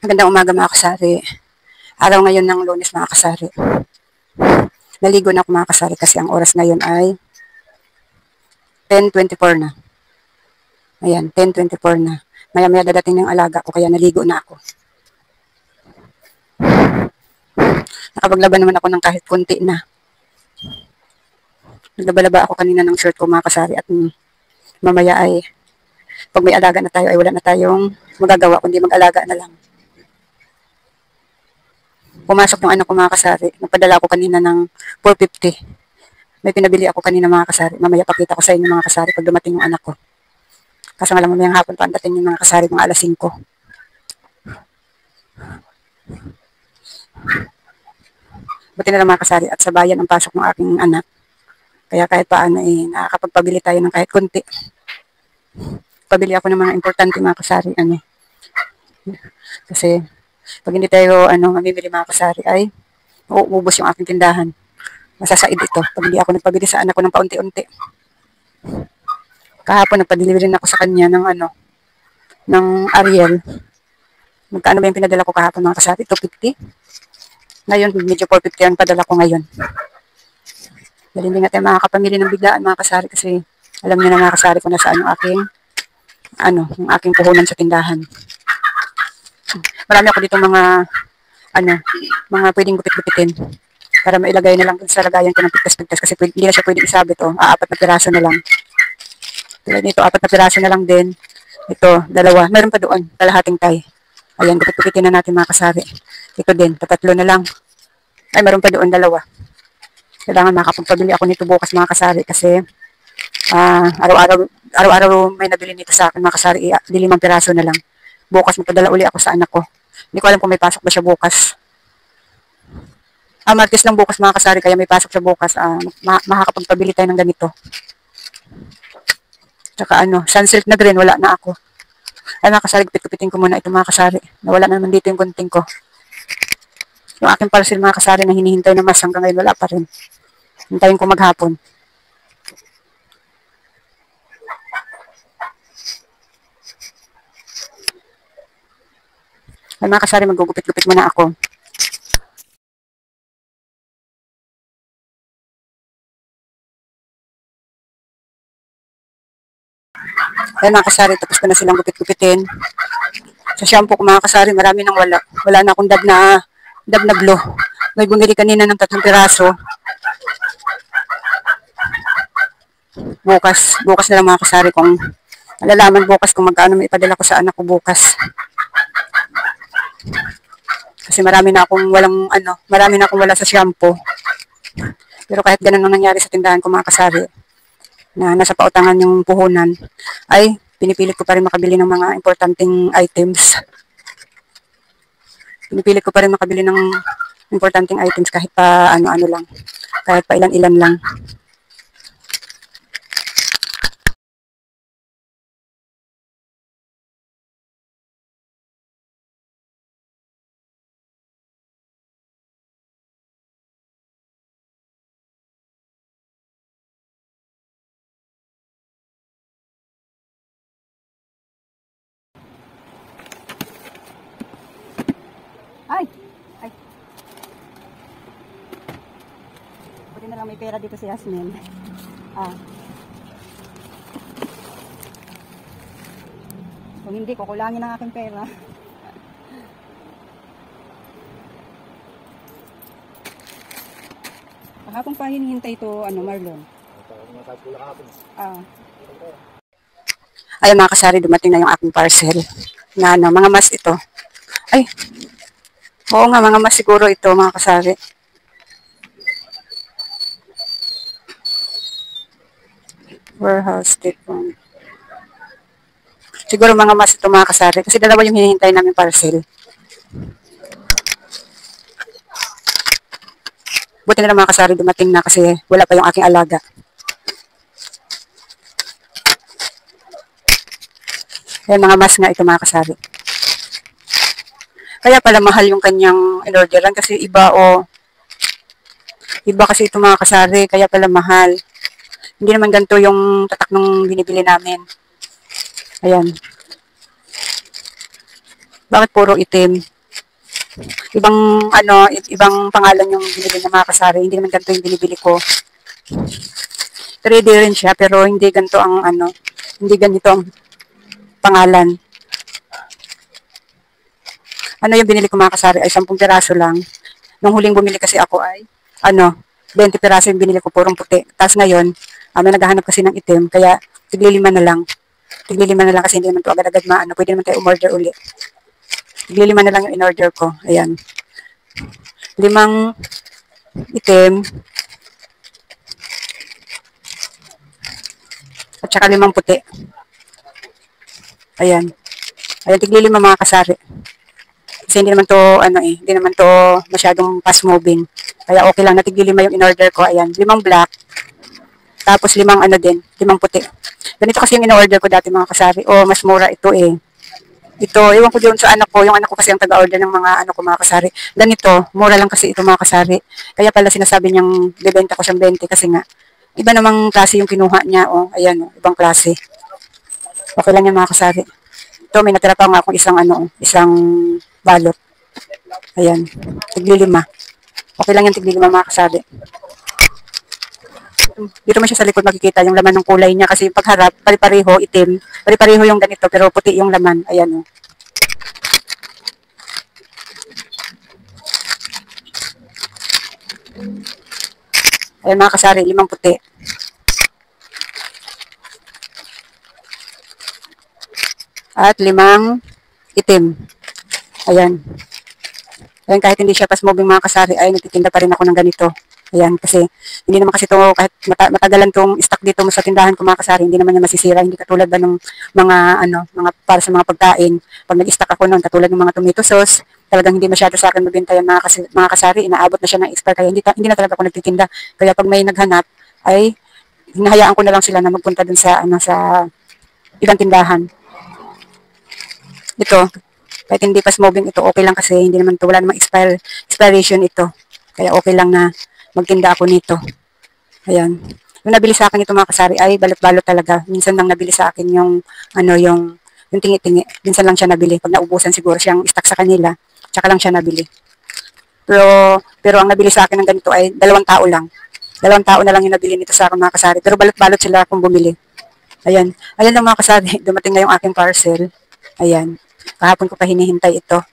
Magandang umaga mga kasari. Araw ngayon ng Lunes mga kasari. Naligo na ako mga kasari kasi ang oras ngayon ay 10:24 na. Ayan, 10:24 na. Maya-maya dadating ng alaga ko kaya naligo na ako. Nakapaglaban naman ako ng kahit kunti na. Naglaba-laba ako kanina ng shirt ko mga kasari at mamaya ay pag may alaga na tayo ay wala na tayong magagawa kundi mag-alaga na lang. Pumasok yung anak ko mga kasari. Nagpadala ako kanina ng 450. May pinabili ako kanina mga kasari. Mamaya pakita ko sa inyo mga kasari pag dumating yung anak ko. Kasi nga lang mamayang hapon pa ang dating yung mga kasari mga alas 5. Buti na lang mga kasari at sa bayan ang pasok ng aking anak. Kaya kahit paano nakakapagpabili tayo ng kahit kunti. Pabili ako ng mga importante mga kasari. Kasi pag hindi tayo mamimili mga kasari ay uubos yung aking tindahan. Masasaid ito. Pag hindi ako nagpabili sa anak ko ng paunti-unti. Kahapon nagpa-delivery rin ako sa kanya ng Ariel. Magkano ba yung pinadala ko kahapon mga kasari? 250. Ngayon, medyo 450 ang padala ko ngayon. Dahil hindi nga tayo makakapamili ng biglaan mga kasari kasi alam niyo na mga kasari kung nasaan yung aking puhunan sa tindahan. Marami ako dito mga pwedeng gupit-gupitin para mailagay na lang sa lagayan ko ng pigtas-pigtas kasi hindi na siya pwedeng isabit. Apat na piraso na lang. Tulad nito, 4 na piraso na lang din. Ito, 2. Meron pa doon, kalahating tay. Ayan, gupit-gupitin na natin mga kasari. Ito din, 3 na lang. Ay, meron pa doon, 2. Kailangan makapagpabili ako nito bukas mga kasari kasi araw-araw may nabili nito sa akin mga kasari. 5 piraso na lang. Bukas magpadala uli ako sa anak ko. Hindi ko alam kung may pasok ba siya bukas. Martes lang bukas mga kasari kaya may pasok siya bukas. Makakapagpabili tayo ng ganito. Tsaka sunsilk na green, wala na ako. Ay mga kasari, gupit-gupitin ko muna ito mga kasari. Nawala na naman dito yung gunting ko. Yung aking parcel mga kasari na hinihintay na mas hanggang ngayon wala pa rin. Hintayin ko maghapon. Ay mga kasari, magugupit-gupit muna ako. Ay mga kasari, tapos ko na silang gupit-gupitin. Sa shampoo ko mga kasari, marami nang wala. Wala na akong dab na glow. May bumili kanina ng 3 piraso. Bukas na lang mga kasari kung malalaman bukas kung magkano may ipadala ko sa anak ko bukas. Kasi marami na akong wala sa shampoo. Pero kahit ganun ang nangyari sa tindahan ko mga kasari, na nasa pautangan yung puhunan, ay pinipilit ko pa rin makabili ng mga importanteng items. Pinipilit ko pa rin makabili ng importanteng items kahit pa ano-ano lang. Kahit pa ilan-ilan lang. Ay! Buti na lang may pera dito si Yasmin. Kung hindi, kukulangin ang aking pera. Kahapon pa hinihintay ito, Marlon. Ayun mga kasari, dumating na yung aking parcel. Na mga mas ito. Ay! Oo nga, mga mas siguro ito mga kasari. Warehouse State-Farm. Siguro mga mas ito mga kasari. Kasi 2 yung hinihintay namin parcel. Buti na lang mga kasari dumating na kasi wala pa yung aking alaga. Ayan mga mas nga ito mga kasari. Kaya pala mahal yung kanyang in-orderan kasi iba kasi ito mga kasari, kaya pala mahal. Hindi naman ganito yung tatak nung binibili namin. Ayan. Bakit puro itim? Ibang ano, ibang pangalan yung binili ng mga kasari. Hindi naman ganito yung binibili ko. 3D rin siya pero hindi ganito ang ano, hindi ganito ang pangalan. Ano yung binili ko mga kasari ay 10 piraso lang. Nung huling bumili kasi ako ay ano, 20 piraso yung binili ko, purong puti. Tapos ngayon, may naghahanap kasi ng itim, kaya tiglilima na lang. Tiglilima na lang kasi hindi naman to agad-agad maano. Pwede naman tayo umorder uli. Tiglilima na lang yung in-order ko. Ayan. 5 itim at saka 5 puti. Ayan. Ayan, tiglilima mga kasari. Kasi hindi naman to, ano hindi naman to masyadong fast moving. Kaya okay lang, natiglilima yung in-order ko. Ayan, 5 black. Tapos 5 ano din, 5 puti. Ganito kasi yung in-order ko dati mga kasari. Oh, mas mura ito eh. Ito, ewan ko doon sa anak ko. Yung anak ko kasi ang taga-order ng mga ano ko mga kasari. Ganito, mura lang kasi ito mga kasari. Kaya pala sinasabi niyang bebenta ko siyang 20 kasi nga, iba namang klase yung kinuha niya. Oh, ayan, oh, ibang klase. Okay lang yan mga kasari. Ito, may natira pa nga akong isang ano, isang balot. Ayan, tiglilima. Okay lang yan, tiglilima mga kasari. Dito mo siya sa likod makikita yung laman ng kulay niya kasi pagharap, pare-pareho, itim. Pare-pareho yung ganito pero puti yung laman. Ayan o. Ayan mga kasari, 5 puti. At 5 itim. Ayan. Ayan, kahit hindi siya fast moving mga kasari, ay nagtitinda pa rin ako ng ganito. Ayan, kasi hindi naman kasi ito, kahit matagalan itong stock dito sa tindahan ko mga kasari, hindi naman niya masisira. Hindi katulad ba ng mga, ano, mga para sa mga pagkain. Pag nag-stock ako noon, katulad ng mga tomato sauce, talagang hindi masyado sa akin mabenta yan mga kasari. Inaabot na siya ng expire, kaya hindi na talaga ako nagtitinda. Kaya pag may naghanap, ay hinahayaan ko na lang sila na magpunta dun sa, ano, sa ibang tindahan. Ito, kahit hindi pa smoking ito, okay lang kasi hindi naman to, wala namang expiration ito. Kaya okay lang na magtinda ako nito. Ayan. Yung nabili sa akin ito mga kasari ay balot-balot talaga. Minsan lang nabili sa akin yung ano yung tingi-tingi. Minsan lang siya nabili. Pag naubusan siguro siyang stock sa kanila, tsaka lang siya nabili. Pero ang nabili sa akin ng ganito ay 2 tao lang. 2 tao na lang yung nabili nito sa akin mga kasari. Pero balot-balot sila kung bumili. Ayan. Ayan lang mga kasari. Dumating na yung aking parcel. Ayan. Kahapon ko pa hinihintay ito.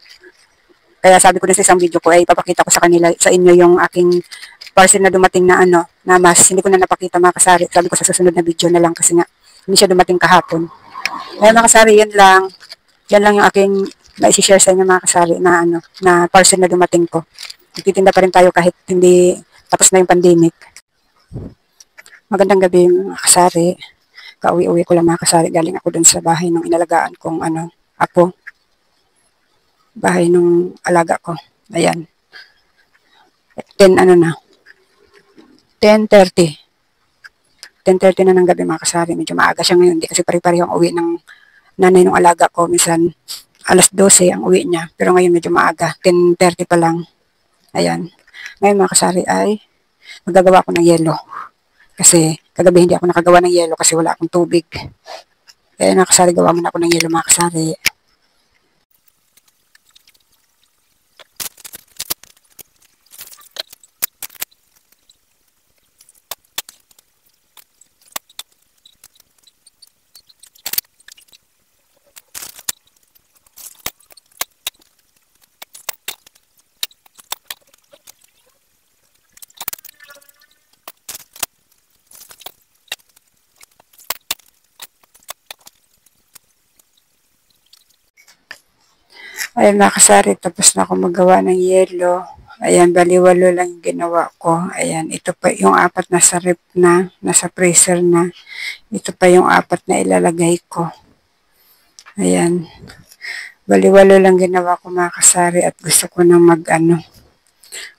Kaya sabi ko din sa isang video ko ay papakita ko sa kanila, sa inyo yung aking parcel na dumating na ano, na mas hindi ko na napakita mga kasari. Sabi ko sa susunod na video na lang kasi nga hindi siya dumating kahapon. Kaya mga kasari, yan lang. Yan lang yung aking na-share sa inyo mga kasari na ano, na parcel na dumating ko. Nagtitinda pa rin tayo kahit hindi tapos na yung pandemic. Magandang gabi mga kasari. Kauwi-uwi ko lang mga kasari. Galing ako dun sa bahay ng inalagaan kong ano, apo. Bahay nung alaga ko. Ayan. 10 ano na. 10:30. 10:30 na ng gabi mga kasari. Medyo maaga siya ngayon. Hindi kasi pare-pareho ang uwi ng nanay ng alaga ko. Minsan 12:00 ang uwi niya. Pero ngayon medyo maaga. 10:30 pa lang. Ayan. Ngayon mga kasari ay magagawa ko ng yelo. Kasi kagabi hindi ako nakagawa ng yelo kasi wala akong tubig. Kaya mga kasari, gawa muna ako ng yelo mga kasari. Ayan mga kasari, tapos na ako magawa ng yelo. Ayan, baliwalo lang yung ginawa ko. Ayan, ito pa yung 4 nasa rep na, nasa freezer na. Ito pa yung 4 na ilalagay ko. Ayan, baliwalo lang ginawa ko mga kasari at gusto ko na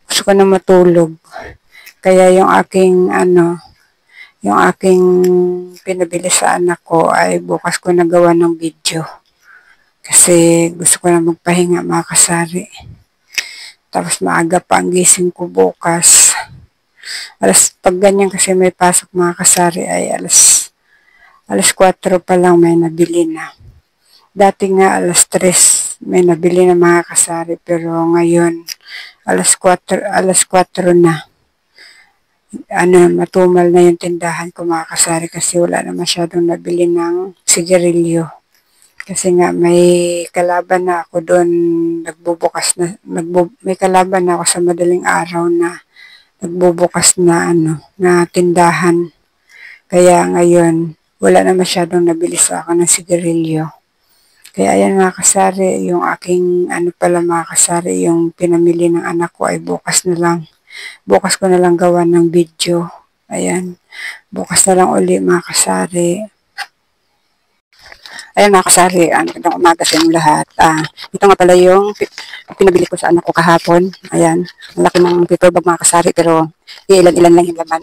gusto ko na matulog. Kaya yung aking pinabili sa anak ko ay bukas ko nagawa ng video. Kasi gusto ko na magpahinga mga kasari. Tapos maaga pa ang gising ko bukas. Pag ganyan kasi may pasok mga kasari ay alas 4 pa lang may nabili na. Dati nga alas 3 may nabili na mga kasari, pero ngayon, alas 4 na. Matumal na yung tindahan ko mga kasari kasi wala na masyadong nabili ng sigarilyo. Kasi nga may kalaban na ako doon, may kalaban na ako sa madaling araw na nagbubukas na na tindahan. Kaya ngayon, wala na masyadong nabili sa akin ng sigarilyo. Kaya ayan mga kasari, yung aking pala mga kasari, yung pinamili ng anak ko ay bukas na lang. Bukas ko na lang gawa ng video. Ayan, bukas na lang uli mga kasari. Ayan mga kasari, magandang umaga sa inyong lahat. Ito nga pala yung pinabili ko sa anak ko kahapon. Ayan, ang laki ng paper bag mga kasari, pero ilan-ilan lang yung laman.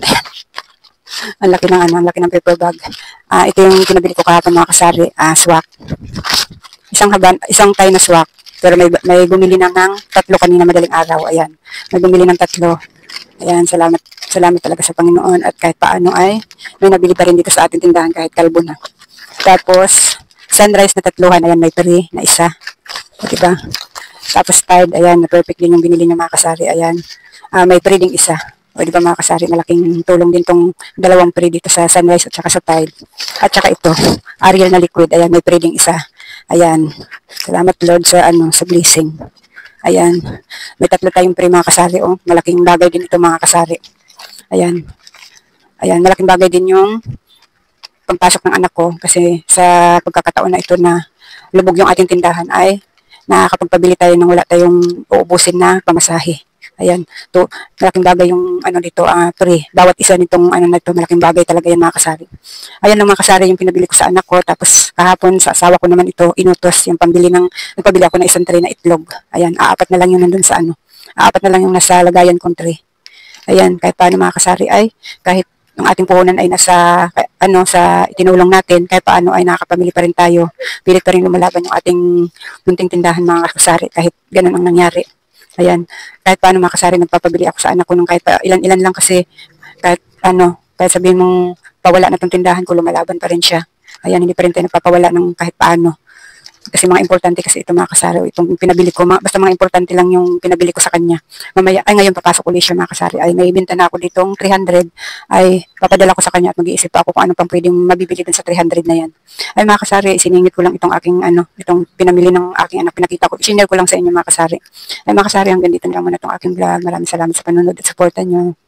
Ang laki ng paper bag. Ito yung pinabili ko kahapon mga kasari, swak. Isang tayo na swak. Pero may bumili na ng 3 kanina madaling araw. Ayan, may bumili ng 3. Ayan, salamat talaga sa Panginoon at kahit paano ay may nabili pa rin dito sa ating tindahan kahit kalbo na. Tapos, sunrise na 3, ayan, may free na isa. O, diba? Tapos Tide, ayan, na perfect din yung binili niya mga kasari, ayan. May free ding isa. O, diba mga kasari, malaking tulong din tong 2 free dito sa sunrise at saka sa Tide. At saka ito, Ariel na liquid, ayan, may free ding isa. Ayan, salamat Lord sa sa blessing. Ayan, may 3 tayong free mga kasari, oh. Malaking bagay din ito mga kasari. Ayan, malaking bagay din yung pagpasok ng anak ko kasi sa pagkakataon na ito na lubog yung ating tindahan ay nakakapagpabili tayo ng wala tayong uubusin na pamasahe. Ayan, malaking bagay yung dito, free. Bawat isa nitong na ito, malaking bagay talaga yan mga kasari. Ayan lang mga kasari yung pinabili ko sa anak ko. Tapos kahapon sa asawa ko naman ito, inutos yung nagpabili ako ng isang tray na itlog. Ayan, 4 na lang yun nandun sa 4 na lang yung nasa lagayan kong tray. Ayan, kahit paano mga kasari ay, kahit yung ating puhunan ay nasa, sa itinulong natin, kahit paano ay nakakapamili pa rin tayo. Pilit pa rin lumalaban yung ating munting tindahan mga kasari, kahit ganun ang nangyari. Ayan, kahit paano mga kasari, nagpapabili ako sa anak ko ng kahit ilan-ilan lang kasi, kahit sabihin mong pawala na itong tindahan ko, lumalaban pa rin siya. Ayan, hindi pa rin tayo nagpapawala ng kahit paano. Kasi mga importante kasi ito mga kasari, itong pinabili ko, basta mga importante lang yung pinabili ko sa kanya. Ngayon papasok ulit siya mga kasari, ay may binta na ako ditong 300, ay papadala ko sa kanya at mag-iisip pa ako kung ano pang pwedeng mabibili dun sa 300 na yan. Ay mga kasari, siningit ko lang itong aking itong pinamili ng aking anak, pinakita ko, i-share ko lang sa inyo mga kasari. Ay mga kasari, hanggang dito na lang muna itong aking vlog. Maraming salamat sa panonood at suporta nyo.